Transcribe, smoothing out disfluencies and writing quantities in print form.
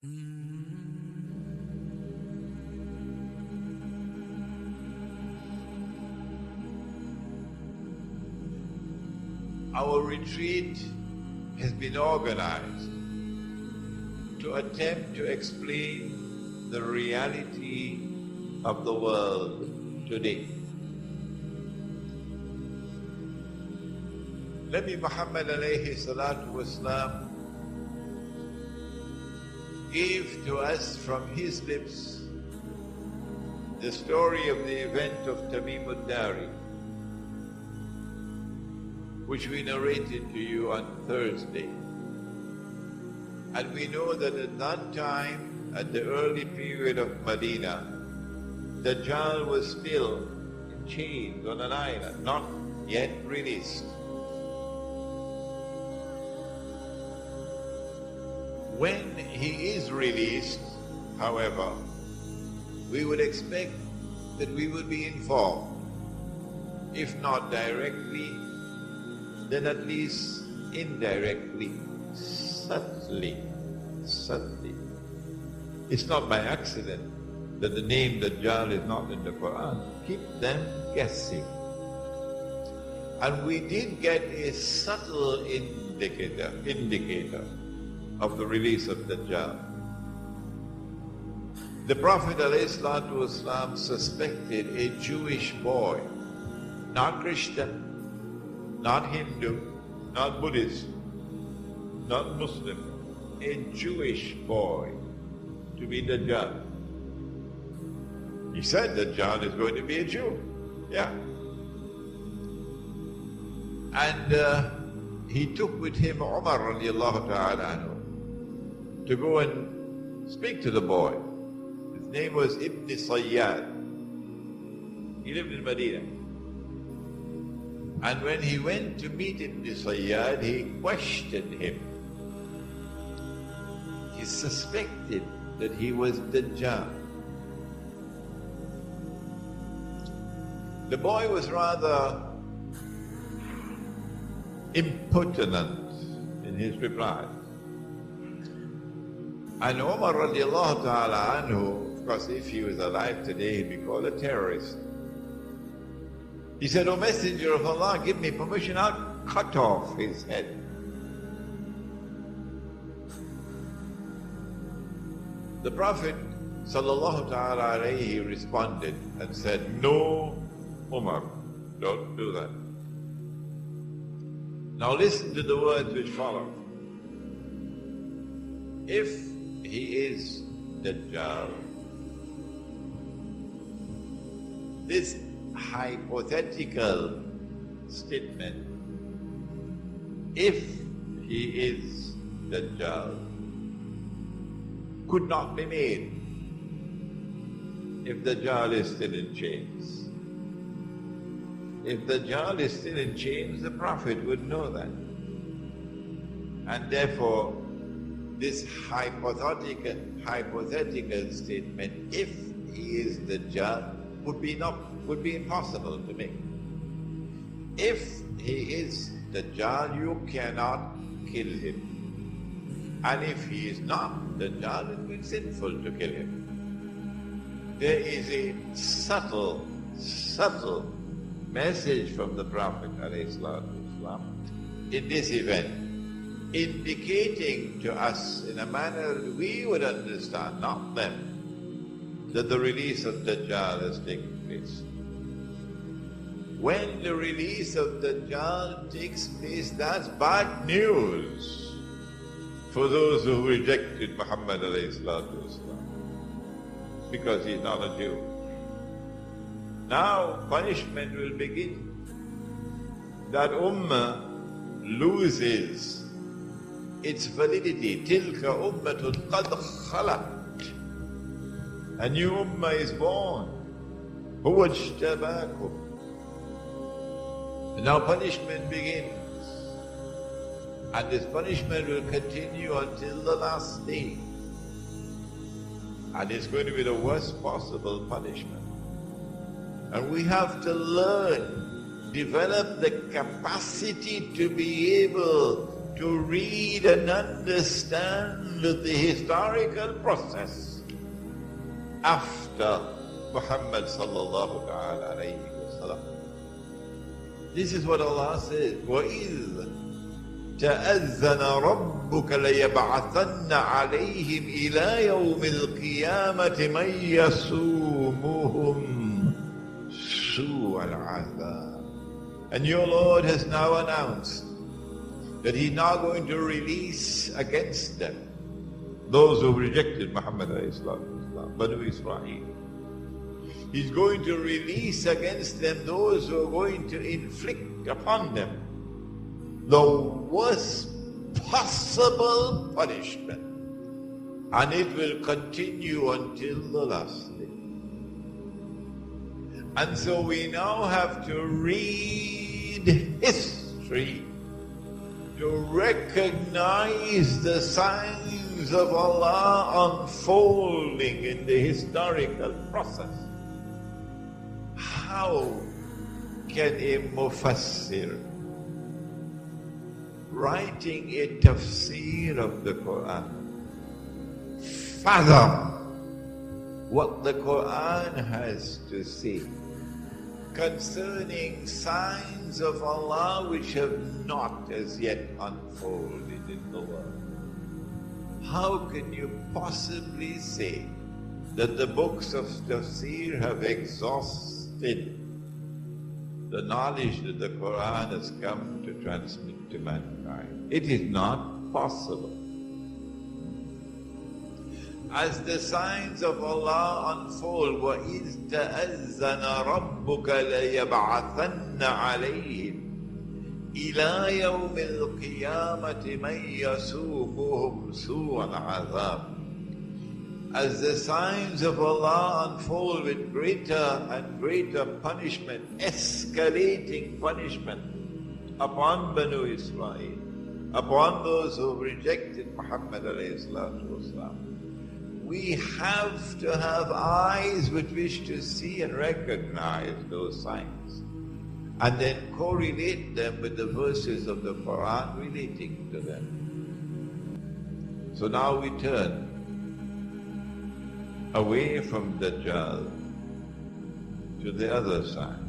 Our retreat has been organized to attempt to explain the reality of the world today. Nabi Muhammad alayhi salatu wasalam gave to us from his lips the story of the event of Tamim ad-Dari, which we narrated to you on Thursday. And we know that at that time, at the early period of Medina, Dajjal was still in chains on an island, not yet released. When he is released, however, we would expect that we would be informed, if not directly, then at least indirectly, subtly. It's not by accident that the name Dajjal is not in the Quran. Keep them guessing. And we did get a subtle indicator of the release of Dajjal. The Prophet ﷺ suspected a Jewish boy, not Christian, not Hindu, not Buddhist, not Muslim, a Jewish boy to be Dajjal. He said Dajjal is going to be a Jew. Yeah. And he took with him Umar radiallahu ta'ala anhu to go and speak to the boy. His name was Ibn Sayyad. He lived in Medina. And when he went to meet Ibn Sayyad, he questioned him. He suspected that he was Dajjal. The boy was rather impertinent in his reply. And Umar radiallahu ta'ala anhu, of course, if he was alive today, he'd be called a terrorist. He said, "O Messenger of Allah, give me permission, I'll cut off his head." The Prophet sallallahu ta'ala alayhi responded and said, "No, Umar, don't do that." Now listen to the words which follow. If he is Dajjal, this hypothetical statement, if he is Dajjal, could not be made if Dajjal is still in chains. If Dajjal is still in chains, the Prophet would know that. And therefore, this hypothetical statement, if he is Dajjal, would be impossible to make. If he is Dajjal, you cannot kill him. And if he is not Dajjal, it would be sinful to kill him. There is a subtle message from the Prophet ﷺ in this event, indicating to us in a manner that we would understand, not them, that the release of Dajjal has taken place. When the release of Dajjal takes place, that's bad news for those who rejected Muhammad ﷺ, because he's not a Jew. Now punishment will begin. That Ummah loses its validity. Tilka ummatun qad khalat. A new Ummah is born. Huwa ijtabakum. Now punishment begins. And this punishment will continue until the last day. And it's going to be the worst possible punishment. And we have to learn, develop the capacity to be able to read and understand the historical process after Muhammad sallallahu ta'ala alayhi wa sallam. This is what Allah says, وَإِذْ تَأَذَّنَ رَبُّكَ لَيَبْعَثَنَّ عَلَيْهِمْ إِلَى يَوْمِ الْقِيَامَةِ مَنْ يَسُومُهُمْ سُوءَ الْعَذَابِ. And your Lord has now announced that He's now going to release against them those who rejected Muhammad alayhi salatu, Banu Israel. He's going to release against them those who are going to inflict upon them the worst possible punishment. And it will continue until the last day. And so we now have to read history to recognize the signs of Allah unfolding in the historical process. How can a mufassir writing a tafsir of the Quran fathom what the Quran has to say concerning signs of Allah which have not as yet unfolded in the world? How can you possibly say that the books of tafsir have exhausted the knowledge that the Quran has come to transmit to mankind? It is not possible. As the signs of Allah unfold, وَإِذْ تَأَذَّنَ رَبُّكَ لَيَبْعَثَنَّ عَلَيْهِمْ إِلَى يَوْمِ الْقِيَامَةِ مَنْ يَسُومُهُمْ سُوءَ الْعَذَابِ. As the signs of Allah unfold with greater and greater punishment, escalating punishment upon Banu Israel, upon those who rejected Muhammad alayhi salatu wasalam, we have to have eyes with which to see and recognize those signs, and then correlate them with the verses of the Quran relating to them. So now we turn away from Dajjal to the other side.